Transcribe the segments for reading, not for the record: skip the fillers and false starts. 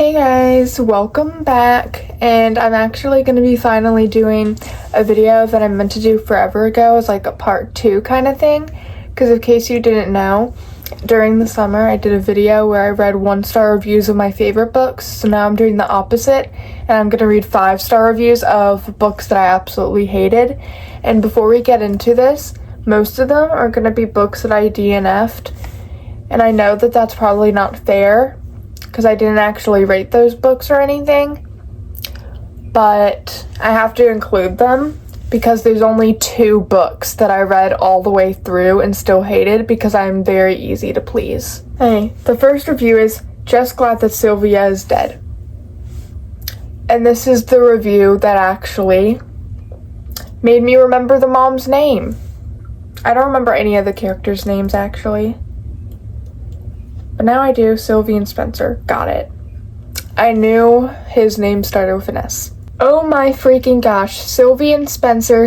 Hey guys, welcome back, and I'm actually going to be finally doing a video that I meant to do forever ago as like a part 2 kind of thing, because in case you didn't know, during the summer I did a video where I read 1-star reviews of my favorite books, so now I'm doing the opposite, and I'm going to read 5-star reviews of books that I absolutely hated. And before we get into this, most of them are going to be books that I DNF'd, and I know that that's probably not fair, because I didn't actually rate those books or anything, but I have to include them because there's only 2 books that I read all the way through and still hated because I'm very easy to please. Hey, the first review is Just Glad That Sylvia Is Dead. And this is the review that actually made me remember the mom's name. I don't remember any of the characters' names actually. But now I do. Sylvie and Spencer. Got it. I knew his name started with an S. Oh my freaking gosh. Sylvie and Spencer.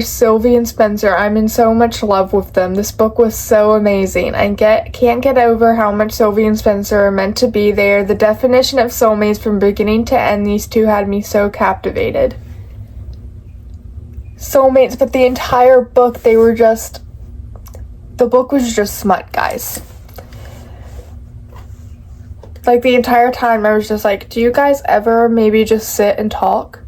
I'm in so much love with them. This book was so amazing. I can't get over how much Sylvie and Spencer are meant to be there. The definition of soulmates from beginning to end, these two had me so captivated. Soulmates, but the entire book, the book was just smut, guys. Like, the entire time I was just like, do you guys ever maybe just sit and talk?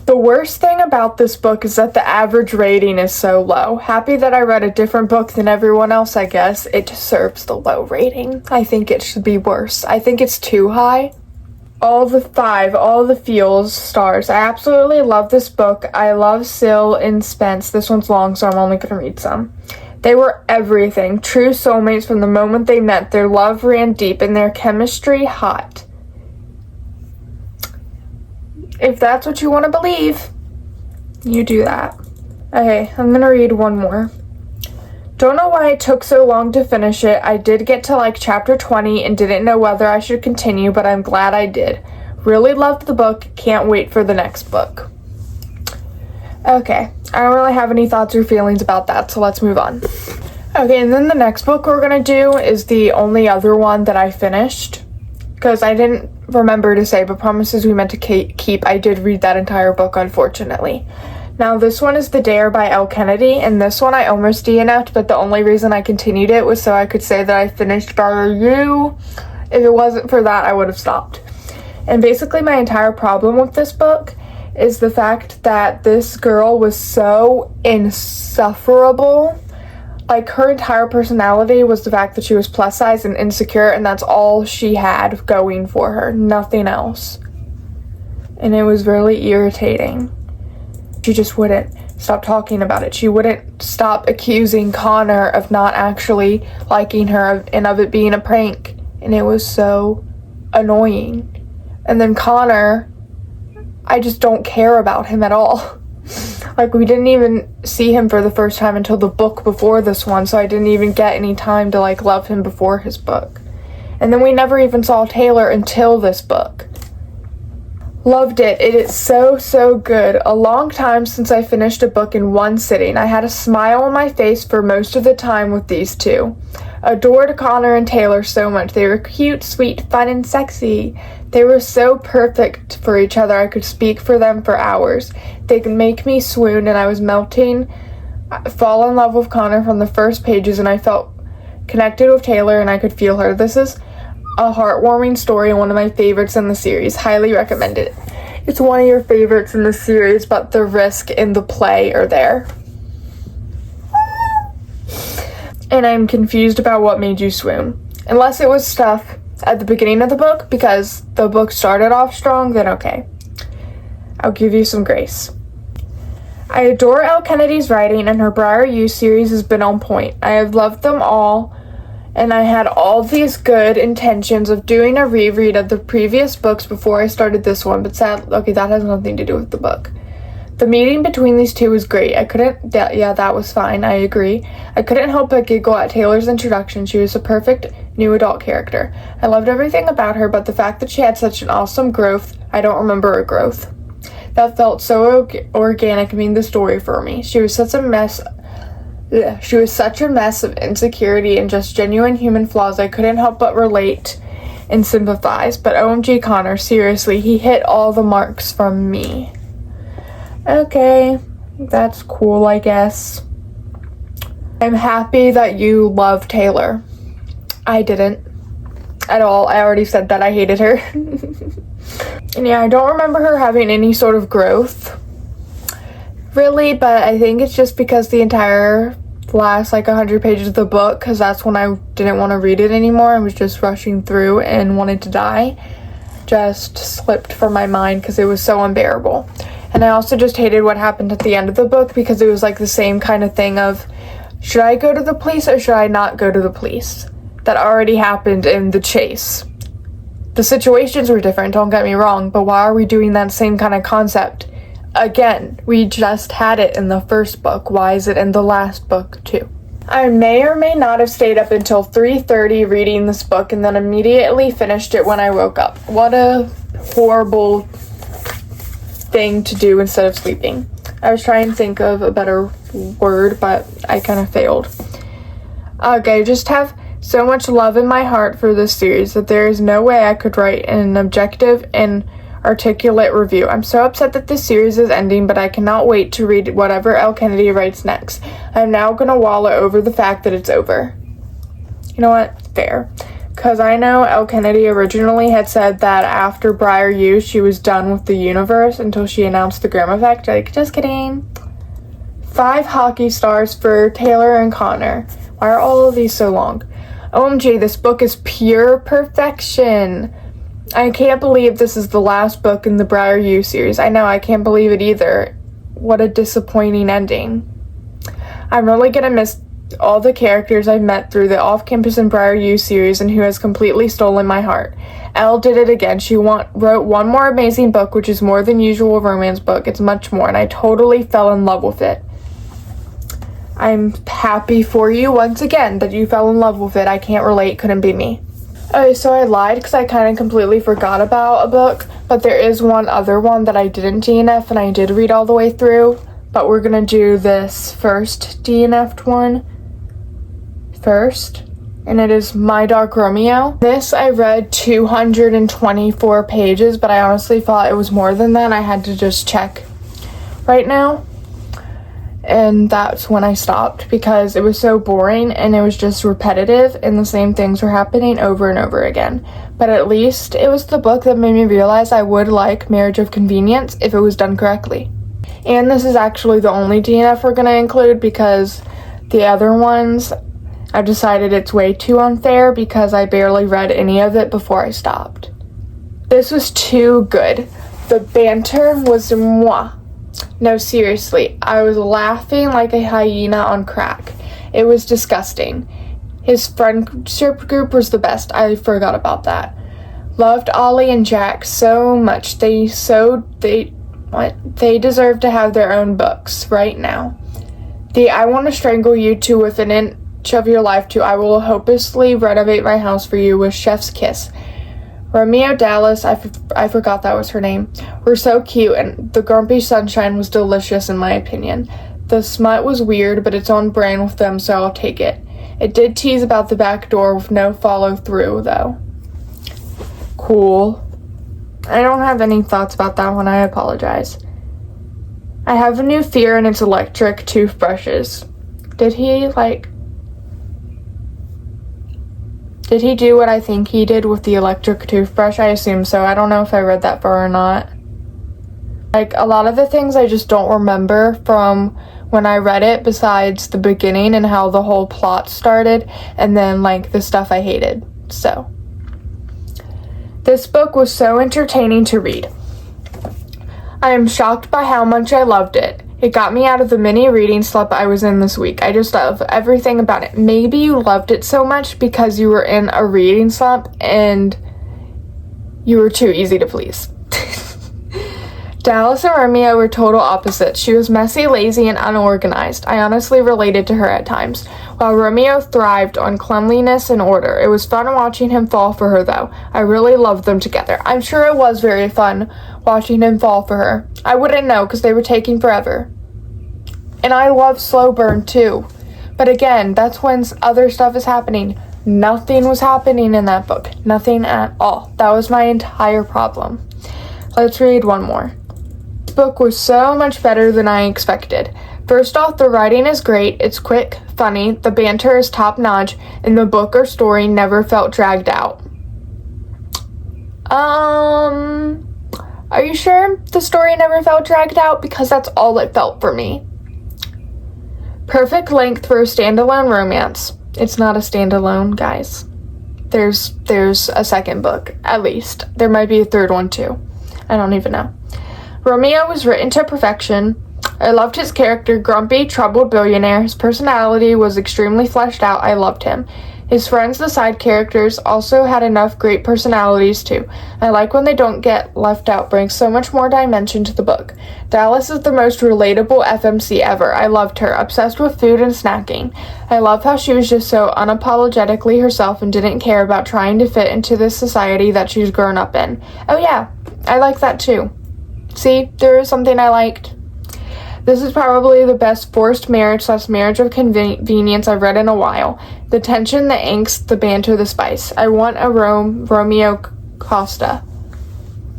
The worst thing about this book is that the average rating is so low. Happy that I read a different book than everyone else, I guess. It deserves the low rating. I think it should be worse. I think it's too high. All the feels stars. I absolutely love this book. I love Syl and Spence. This one's long, so I'm only going to read some. They were everything. True soulmates from the moment they met. Their love ran deep and their chemistry hot. If that's what you want to believe, you do that. Okay, I'm gonna read one more. Don't know why it took so long to finish it. I did get to like chapter 20 and didn't know whether I should continue, but I'm glad I did. Really loved the book. Can't wait for the next book. Okay, I don't really have any thoughts or feelings about that, so let's move on. Okay, and then the next book we're gonna do is the only other one that I finished, because I didn't remember to say, but Promises We Meant to Keep, I did read that entire book, unfortunately. Now, this one is The Dare by Elle Kennedy, and this one I almost DNF'd, but the only reason I continued it was so I could say that I finished by review. If it wasn't for that, I would have stopped. And basically my entire problem with this book is the fact that this girl was so insufferable. Like, her entire personality was the fact that she was plus size and insecure, and that's all she had going for her, nothing else. And it was really irritating. She just wouldn't stop talking about it. She wouldn't stop accusing Connor of not actually liking her and of it being a prank, and it was so annoying. And then Connor, I just don't care about him at all. Like, we didn't even see him for the first time until the book before this one, so I didn't even get any time to, like, love him before his book. And then we never even saw Taylor until this book. Loved it. It is so good. A long time since I finished a book in one sitting. I had a smile on my face for most of the time with these two. Adored Connor and Taylor so much. They were cute, sweet, fun, and sexy. They were so perfect for each other. I could speak for them for hours. They could make me swoon, and I was melting, fall in love with Connor from the first pages, and I felt connected with Taylor, and I could feel her. This is a heartwarming story and one of my favorites in the series. Highly recommend it. It's one of your favorites in the series, but the risk and the play are there. And I'm confused about what made you swoon. Unless it was stuff at the beginning of the book, because the book started off strong, then okay. I'll give you some grace. I adore Elle Kennedy's writing, and her Briar U series has been on point. I have loved them all, and I had all these good intentions of doing a reread of the previous books before I started this one, but okay, that has nothing to do with the book. The meeting between these two was great. That was fine, I agree. I couldn't help but giggle at Taylor's introduction. She was a perfect new adult character. I loved everything about her, but the fact that she had such an awesome growth, I don't remember a growth. That felt so organic made the story for me. She was such a mess of insecurity and just genuine human flaws. I couldn't help but relate and sympathize. But OMG Connor, seriously, he hit all the marks from me. Okay, that's cool, I guess. I'm happy that you love Taylor. I didn't at all. I already said that I hated her. And yeah, I don't remember her having any sort of growth, really, but I think it's just because the entire last 100 pages of the book, because that's when I didn't want to read it anymore. I was just rushing through and wanted to die, just slipped from my mind because it was so unbearable. And I also just hated what happened at the end of the book, because it was the same kind of thing of, should I go to the police or should I not go to the police? That already happened in The Chase. The situations were different, don't get me wrong, but why are we doing that same kind of concept again? We just had it in the first book. Why is it in the last book too? I may or may not have stayed up until 3:30 reading this book and then immediately finished it when I woke up. What a horrible thing to do instead of sleeping. I was trying to think of a better word, but I kind of failed. Okay, just have so much love in my heart for this series that there is no way I could write an objective and articulate review. I'm so upset that this series is ending, but I cannot wait to read whatever L. Kennedy writes next. I'm now gonna wallow over the fact that it's over. You know what? Fair. Because I know L. Kennedy originally had said that after Briar U, she was done with the universe until she announced the Graham Effect. Just kidding. 5 hockey stars for Taylor and Connor. Why are all of these so long? OMG, this book is pure perfection. I can't believe this is the last book in the Briar U series. I know, I can't believe it either. What a disappointing ending. I'm really gonna miss all the characters I've met through the Off-Campus and Briar U series and who has completely stolen my heart. Elle did it again. She wrote one more amazing book, which is more than usual romance book. It's much more, and I totally fell in love with it. I'm happy for you once again that you fell in love with it. I can't relate, couldn't be me. Okay, so I lied because I kind of completely forgot about a book, but there is one other one that I didn't DNF and I did read all the way through, but we're gonna do this first DNF'd one first, and it is My Dark Romeo. This I read 224 pages, but I honestly thought it was more than that. I had to just check right now. And that's when I stopped because it was so boring and it was just repetitive and the same things were happening over and over again. But at least it was the book that made me realize I would like Marriage of Convenience if it was done correctly. And this is actually the only DNF we're going to include because the other ones, I've decided it's way too unfair because I barely read any of it before I stopped. This was too good. The banter was moi. No, seriously, I was laughing like a hyena on crack. It was disgusting. His friendship group was the best. I forgot about that. Loved Ollie and Jack so much. They deserve to have their own books right now. The I Want to Strangle You to Within an Inch of Your Life to I Will Hopelessly Renovate My House for You was Chef's Kiss. Romeo Dallas, I forgot that was her name, were so cute, and the Grumpy Sunshine was delicious in my opinion. The smut was weird, but it's on brand with them, so I'll take it. It did tease about the back door with no follow through, though. Cool. I don't have any thoughts about that one, I apologize. I have a new fear, and it's electric toothbrushes. Did he do what I think he did with the electric toothbrush? I assume so. I don't know if I read that far or not. A lot of the things I just don't remember from when I read it besides the beginning and how the whole plot started and then, the stuff I hated. So, this book was so entertaining to read. I am shocked by how much I loved it. It got me out of the mini reading slump I was in this week. I just love everything about it. Maybe you loved it so much because you were in a reading slump and you were too easy to please. Dallas and Romeo were total opposites. She was messy, lazy, and unorganized. I honestly related to her at times, while Romeo thrived on cleanliness and order. It was fun watching him fall for her, though. I really loved them together. I'm sure it was very fun watching him fall for her. I wouldn't know because they were taking forever. And I love slow burn, too. But again, that's when other stuff is happening. Nothing was happening in that book. Nothing at all. That was my entire problem. Let's read one more. This book was so much better than I expected. First off, the writing is great. It's quick, funny, the banter is top-notch, and the book or story never felt dragged out. Are you sure the story never felt dragged out? Because that's all it felt for me. Perfect length for a standalone romance. It's not a standalone, guys. There's a second book, at least. There might be a third one, too. I don't even know. Romeo was written to perfection. I loved his character, grumpy, troubled billionaire. His personality was extremely fleshed out. I loved him. His friends, the side characters, also had enough great personalities too. I like when they don't get left out, brings so much more dimension to the book. Dallas is the most relatable FMC ever. I loved her, obsessed with food and snacking. I love how she was just so unapologetically herself and didn't care about trying to fit into this society that she's grown up in. Oh yeah, I like that too. See, there is something I liked. This is probably the best forced marriage / marriage of convenience I've read in a while. The tension, the angst, the banter, the spice. I want a Romeo Costa.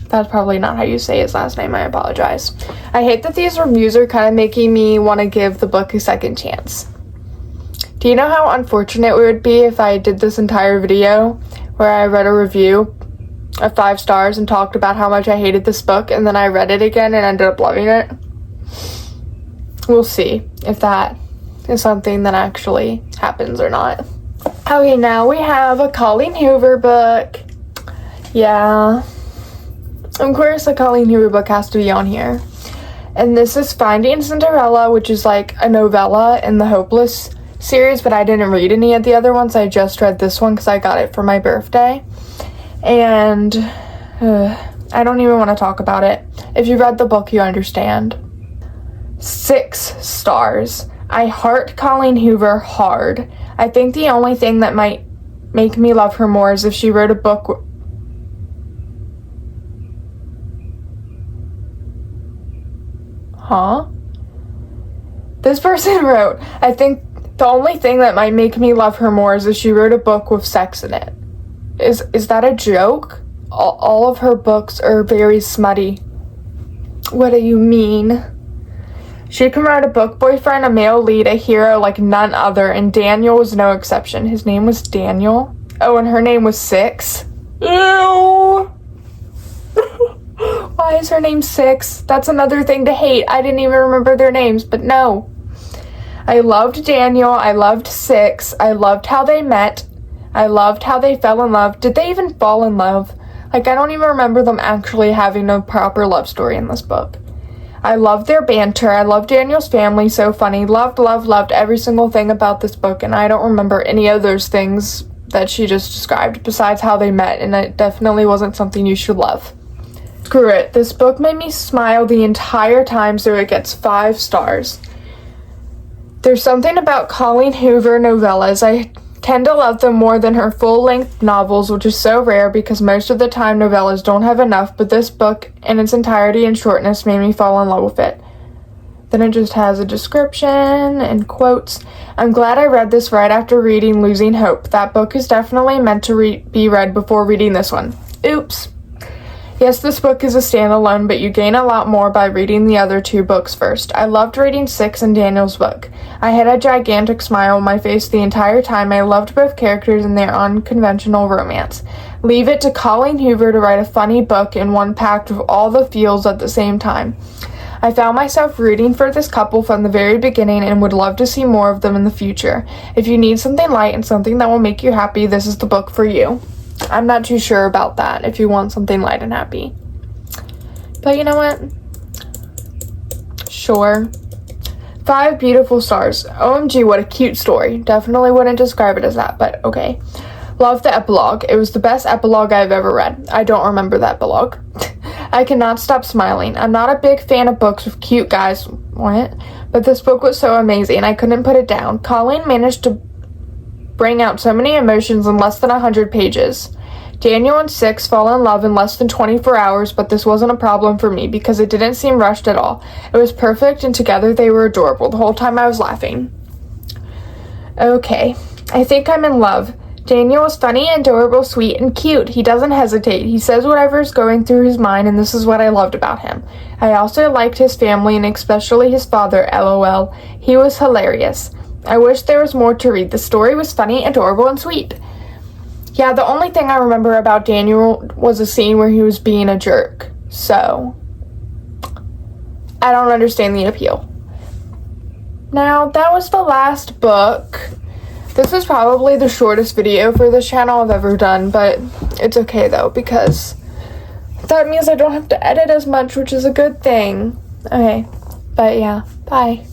That's probably not how you say his last name. I apologize. I hate that these reviews are kind of making me want to give the book a second chance. Do you know how unfortunate it would be if I did this entire video where I read a review of 5 stars and talked about how much I hated this book, and then I read it again and ended up loving it? We'll see if that is something that actually happens or not. Okay, now we have a Colleen Hoover book. Yeah. Of course, a Colleen Hoover book has to be on here. And this is Finding Cinderella, which is like a novella in the Hopeless series, but I didn't read any of the other ones. I just read this one because I got it for my birthday. And I don't even want to talk about it. If you read the book, you understand. 6 stars. I heart Colleen Hoover hard. I think the only thing that might make me love her more is if she wrote a book This person wrote, I think the only thing that might make me love her more is if she wrote a book with sex in it. Is that a joke? All of her books are very smutty. What do you mean? She can write a book boyfriend, a male lead, a hero like none other, and Daniel was no exception. His name was Daniel. Oh, and her name was Six. Ew! Why is her name Six? That's another thing to hate. I didn't even remember their names, but no. I loved Daniel. I loved Six. I loved how they met. I loved how they fell in love. Did they even fall in love? Like, I don't even remember them actually having a proper love story in this book. I loved their banter. I loved Daniel's family, so funny. Loved every single thing about this book, and I don't remember any of those things that she just described besides how they met, and it definitely wasn't something you should love. Screw it. This book made me smile the entire time, so it gets 5 stars. There's something about Colleen Hoover novellas. I tend to love them more than her full-length novels, which is so rare because most of the time novellas don't have enough, but this book in its entirety and shortness made me fall in love with it. Then it just has a description and quotes. I'm glad I read this right after reading Losing Hope. That book is definitely meant to be read before reading this one. Oops. Yes, this book is a standalone, but you gain a lot more by reading the other 2 books first. I loved reading Six and Daniel's book. I had a gigantic smile on my face the entire time. I loved both characters and their unconventional romance. Leave it to Colleen Hoover to write a funny book in one packed with all the feels at the same time. I found myself rooting for this couple from the very beginning and would love to see more of them in the future. If you need something light and something that will make you happy, this is the book for you. I'm not too sure about that if you want something light and happy. But you know what? Sure. 5 beautiful stars. OMG, what a cute story. Definitely wouldn't describe it as that, but okay. Love the epilogue. It was the best epilogue I've ever read. I don't remember the epilogue. I cannot stop smiling. I'm not a big fan of books with cute guys. What? But this book was so amazing. I couldn't put it down. Colleen managed to bring out so many emotions in less than 100 pages. Daniel and Six fall in love in less than 24 hours, but this wasn't a problem for me because it didn't seem rushed at all. It was perfect, and together they were adorable. The whole time I was laughing. Okay, I think I'm in love. Daniel is funny, adorable, sweet, and cute. He doesn't hesitate. He says whatever is going through his mind, and this is what I loved about him. I also liked his family, and especially his father, LOL. He was hilarious. I wish there was more to read. The story was funny, adorable, and sweet. Yeah, the only thing I remember about Daniel was a scene where he was being a jerk. So, I don't understand the appeal. Now, that was the last book. This is probably the shortest video for this channel I've ever done, but it's okay though, because that means I don't have to edit as much, which is a good thing. Okay, but yeah, bye.